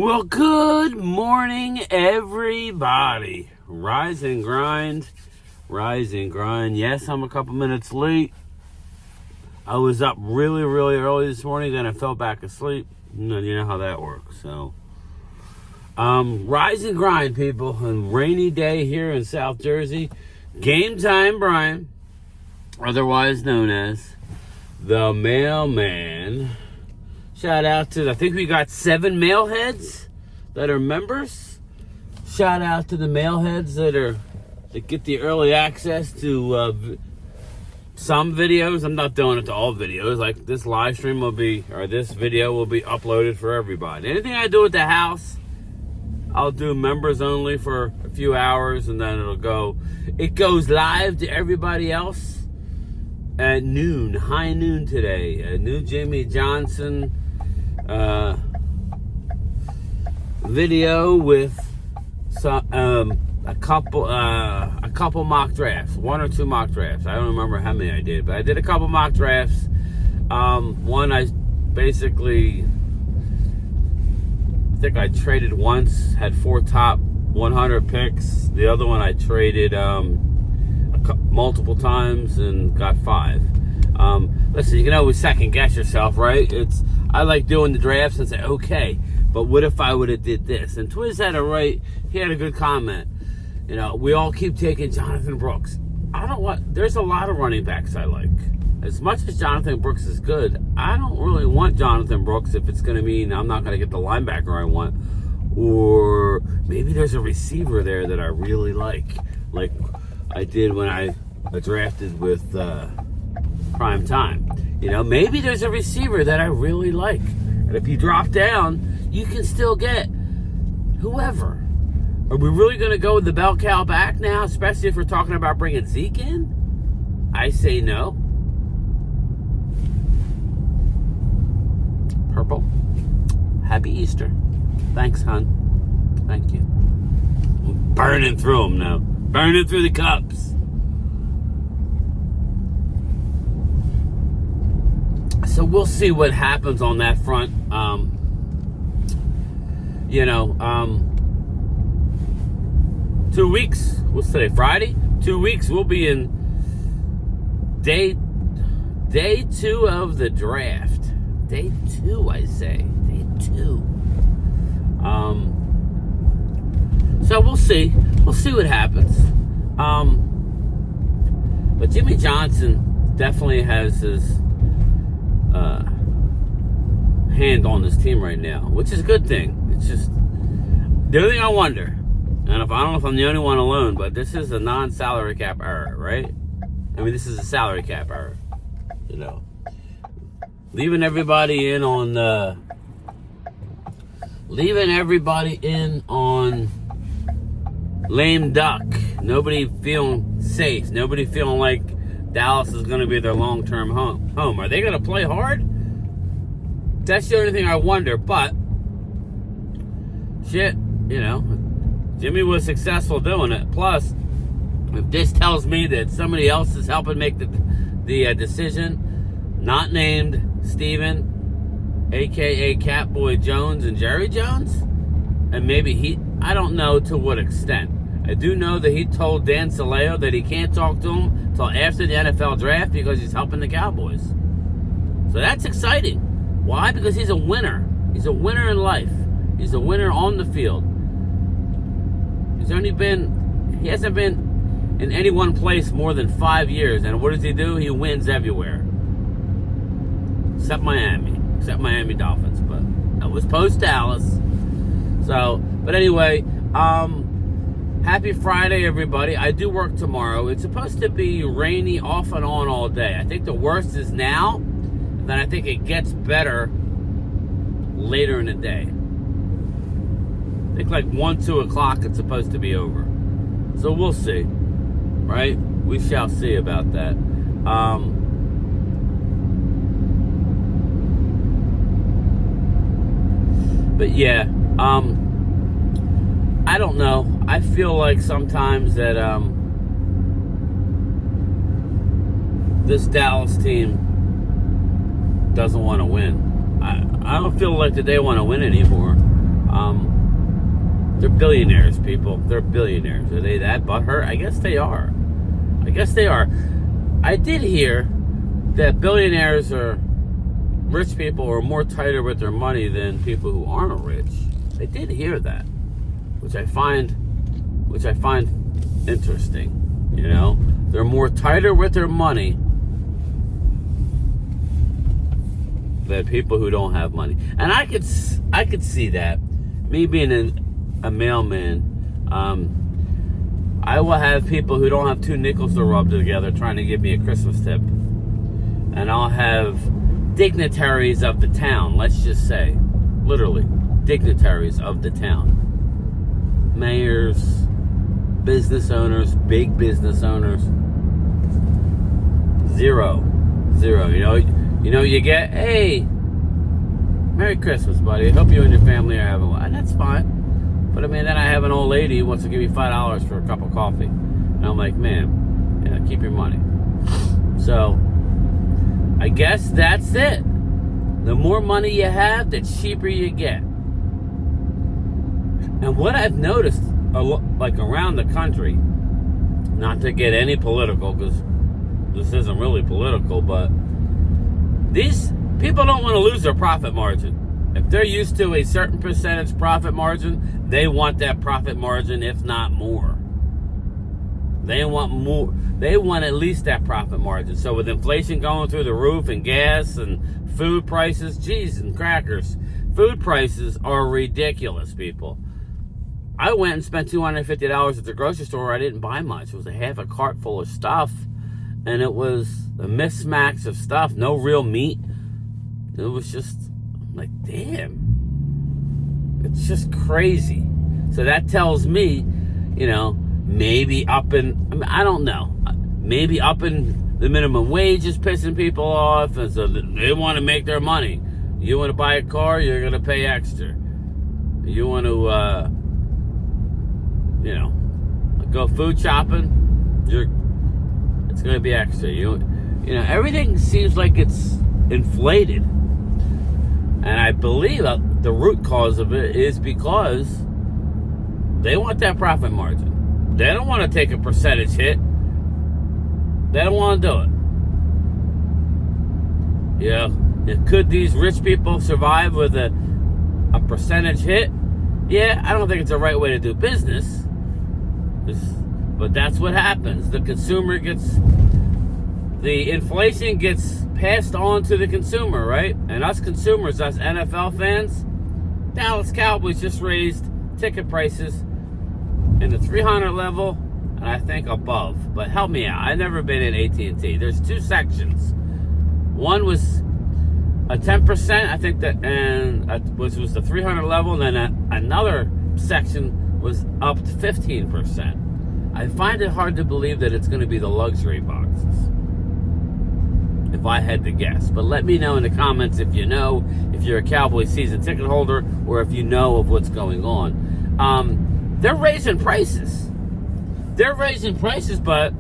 Well, good morning, everybody. Rise and grind. Rise and grind. Yes, I'm a couple minutes late. I was up really early this morning, then I fell back asleep. You know how that works. So, rise and grind, people. A rainy day here in South Jersey. Game time, Brian, otherwise known as the mailman. Shout out to, I think we got 7 mailheads that are members. Shout out to the mailheads that get the early access to some videos. I'm not doing it to all videos. Like this live stream this video will be uploaded for everybody. Anything I do at the house, I'll do members only for a few hours, and then it goes live to everybody else at noon, high noon today. A new Jimmy Johnson video with a couple mock drafts, 1 or 2 mock drafts. I don't remember how many I did, but I did a couple mock drafts. One I basically, I think I traded once, had 4 top 100 picks. The other one I traded multiple times and got 5. Listen, you can always second guess yourself, right? I like doing the drafts and say, okay, but what if I would have did this? And Twiz had it right. He had a good comment. You know, we all keep taking Jonathan Brooks. There's a lot of running backs I like. As much as Jonathan Brooks is good, I don't really want Jonathan Brooks if it's going to mean I'm not going to get the linebacker I want. Or maybe there's a receiver there that I really like I did when I drafted with Prime Time. You know, maybe there's a receiver that I really like. And if you drop down, you can still get whoever. Are we really going to go with the bell cow back now, especially if we're talking about bringing Zeke in? I say no. Purple. Happy Easter. Thanks, hon. Thank you. I'm burning through them now. Burning through the cups. So we'll see what happens on that front. 2 weeks. What's today? Friday? 2 weeks. We'll be in day 2 of the draft. Day 2, I say. Day 2. So we'll see. We'll see what happens. But Jimmy Johnson definitely has his hand on this team right now, which is a good thing. It's just the only thing I wonder, and I don't know if I'm the only one alone, but this is a non-salary cap error, right? I mean, this is a salary cap error. You know, leaving everybody in on lame duck. Nobody feeling safe. Nobody feeling like Dallas is going to be their long-term home. Are they going to play hard? That's the only thing I wonder. But shit, you know, Jimmy was successful doing it. Plus, if this tells me that somebody else is helping make the decision, not named Steven, aka Catboy Jones and Jerry Jones, and maybe I don't know to what extent. I do know that he told Dan Saleo that he can't talk to him until after the NFL draft because he's helping the Cowboys. So that's exciting. Why? Because he's a winner. He's a winner in life. He's a winner on the field. He hasn't been in any one place more than 5 years. And what does he do? He wins everywhere. Except Miami Dolphins. But that was post-Dallas. So, but anyway, happy Friday, everybody. I do work tomorrow. It's supposed to be rainy off and on all day. I think the worst is now. Then I think it gets better later in the day. I think like 1, 2 o'clock it's supposed to be over. So we'll see. Right? We shall see about that. But yeah, I don't know. I feel like sometimes that this Dallas team doesn't want to win. I don't feel like that they want to win anymore. They're billionaires, people. They're billionaires. Are they that butthurt? I guess they are. I did hear that billionaires or rich people are more tighter with their money than people who aren't rich. I did hear that, which I find interesting. You know, they're more tighter with their money than people who don't have money, and I could see that. Me being a mailman, I will have people who don't have two nickels to rub together trying to give me a Christmas tip, and I'll have dignitaries of the town. Let's just say, literally, dignitaries of the town, mayors, business owners, big business owners. Zero. You get, hey, Merry Christmas, buddy. I hope you and your family are having one. That's fine. But I mean, then I have an old lady who wants to give me $5 for a cup of coffee. And I'm like, man, yeah, keep your money. So, I guess that's it. The more money you have, the cheaper you get. And what I've noticed, like around the country, not to get any political, because this isn't really political, but these people don't want to lose their profit margin. If they're used to a certain percentage profit margin, they want that profit margin, if not more. They want more. They want at least that profit margin. So with inflation going through the roof and gas and food prices, cheese and crackers, food prices are ridiculous, people. I went and spent $250 at the grocery store. I didn't buy much. It was a half a cart full of stuff. And it was a mismatch of stuff. No real meat. It was just like, damn. It's just crazy. So that tells me, maybe I don't know. Maybe upping the minimum wage is pissing people off. And so they want to make their money. You want to buy a car, you're going to pay extra. You want to, go food shopping, it's going to be extra. Everything seems like it's inflated. And I believe the root cause of it is because they want that profit margin. They don't want to take a percentage hit. They don't want to do it. Could these rich people survive with a percentage hit? Yeah, I don't think it's the right way to do business. But that's what happens. The inflation gets passed on to the consumer, right? And us consumers, us NFL fans, Dallas Cowboys just raised ticket prices in the 300 level, and I think above. But help me out. I've never been in AT&T. There's two sections. One was a 10%, I think which was the 300 level, and then another section was up to 15%. I find it hard to believe that it's going to be the luxury boxes, if I had to guess. But let me know in the comments if you know, if you're a Cowboys season ticket holder, or if you know of what's going on. They're raising prices. But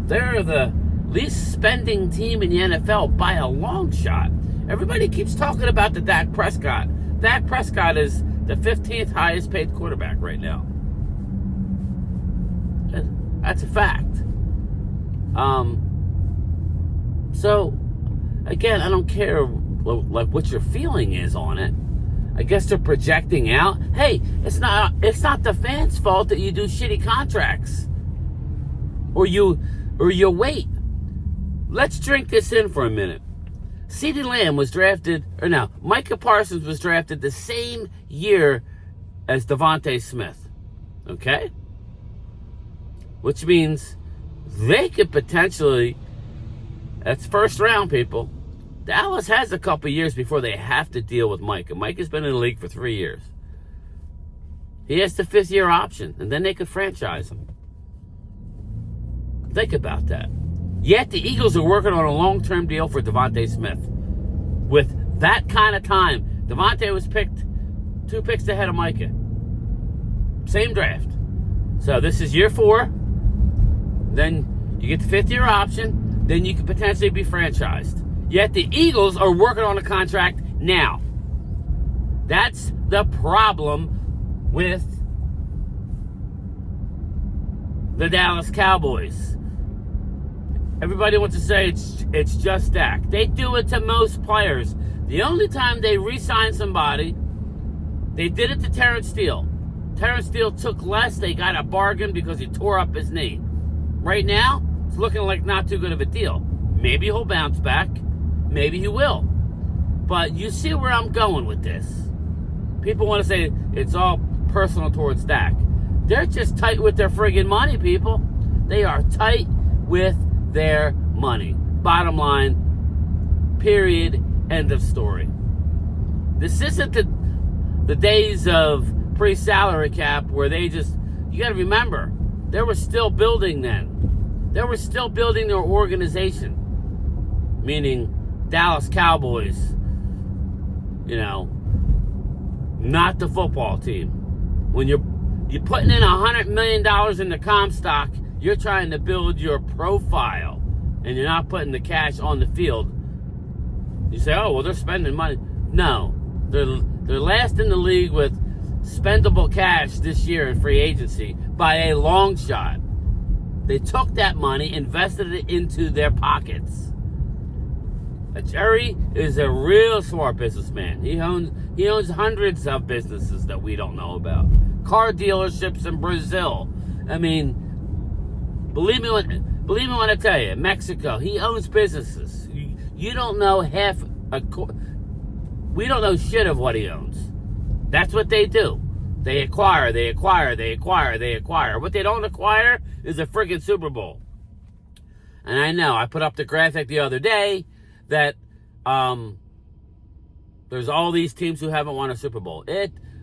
they're the least spending team in the NFL by a long shot. Everybody keeps talking about the Dak Prescott. Dak Prescott is the 15th highest paid quarterback right now. That's a fact. So, again, I don't care like what your feeling is on it. I guess they're projecting out. Hey, it's not the fans' fault that you do shitty contracts, or you wait. Let's drink this in for a minute. CeeDee Lamb was drafted, Micah Parsons was drafted the same year as Devontae Smith. Okay? Which means they could potentially, that's first round, people. Dallas has a couple years before they have to deal with Micah. Micah's been in the league for 3 years. He has the 5th-year option, and then they could franchise him. Think about that. Yet the Eagles are working on a long-term deal for Devontae Smith. With that kind of time, Devontae was picked 2 picks ahead of Micah. Same draft. So this is year 4. Then you get the 5th-year option. Then you could potentially be franchised. Yet the Eagles are working on a contract now. That's the problem with the Dallas Cowboys. Everybody wants to say it's just Dak. They do it to most players. The only time they re-sign somebody, they did it to Terrence Steele. Terrence Steele took less. They got a bargain because he tore up his knee. Right now, it's looking like not too good of a deal. Maybe he'll bounce back. Maybe he will. But you see where I'm going with this. People want to say it's all personal towards Dak. They're just tight with their friggin' money, people. They are tight with their money. Bottom line, period, end of story. This isn't the days of pre-salary cap where they just, you got to remember, they were still building then. They were still building their organization, meaning Dallas Cowboys, not the football team. When you're putting in $100 million in the Comstock, you're trying to build your profile, and you're not putting the cash on the field. You say, oh, well, they're spending money. No, they're last in the league with spendable cash this year in free agency by a long shot. They took that money, invested it into their pockets. Jerry is a real smart businessman. He owns hundreds of businesses that we don't know about. Car dealerships in Brazil. I mean, believe me when I tell you, Mexico, he owns businesses. You don't know we don't know shit of what he owns. That's what they do. They acquire. What they don't acquire is a friggin' Super Bowl. And I know, I put up the graphic the other day that there's all these teams who haven't won a Super Bowl.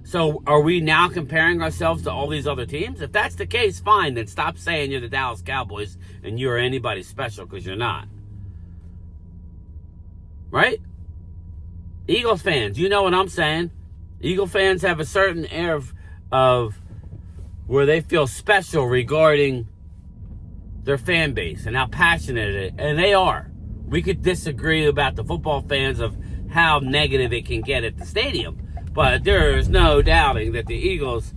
So are we now comparing ourselves to all these other teams? If that's the case, fine. Then stop saying you're the Dallas Cowboys and you're anybody special, because you're not. Right? Eagles fans, you know what I'm saying. Eagle fans have a certain air of where they feel special regarding their fan base and how passionate it is. And they are. We could disagree about the football fans of how negative it can get at the stadium. But there is no doubting that the Eagles'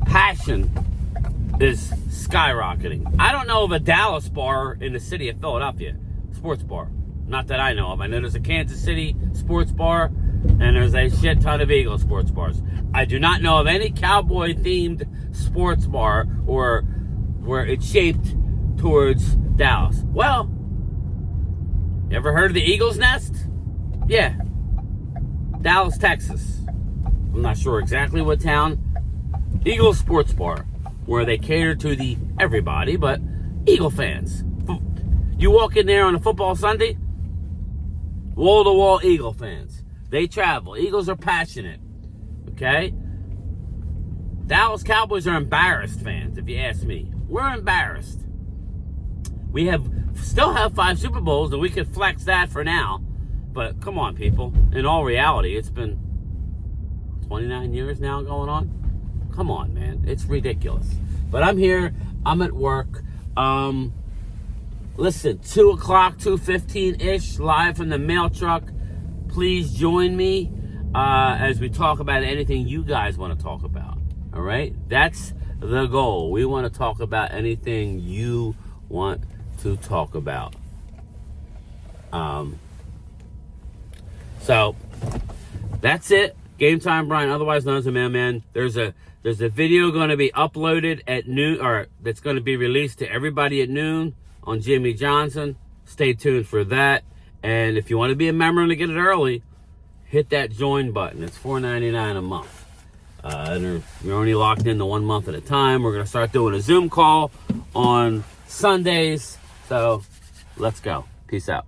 passion is skyrocketing. I don't know of a Dallas bar in the city of Philadelphia, sports bar. Not that I know of. I know there's a Kansas City sports bar, and there's a shit ton of Eagles sports bars. I do not know of any Cowboy-themed sports bar or where it's shaped towards Dallas. Well, you ever heard of the Eagles Nest? Yeah. Dallas, Texas. I'm not sure exactly what town. Eagles Sports Bar, where they cater to the everybody, but Eagle fans. You walk in there on a football Sunday, wall-to-wall Eagle fans. They travel. Eagles are passionate. Okay? Dallas Cowboys are embarrassed fans, if you ask me. We're embarrassed. We still have 5 Super Bowls, and we could flex that for now. But come on, people. In all reality, it's been 29 years now going on. Come on, man. It's ridiculous. But I'm here. I'm at work. Listen, 2 o'clock, 2:15-ish, live from the mail truck. Please join me as we talk about anything you guys want to talk about. All right? That's the goal. We want to talk about anything you want to talk about. So that's it. Game Time Brian, otherwise known as the Mailman. There's a video going to be uploaded at noon, or that's going to be released to everybody at noon on Jimmy Johnson. Stay tuned for that. And if you want to be a member and to get it early, hit that join button. It's $4.99 a month. You're only locked into 1 month at a time. We're going to start doing a Zoom call on Sundays. So let's go. Peace out.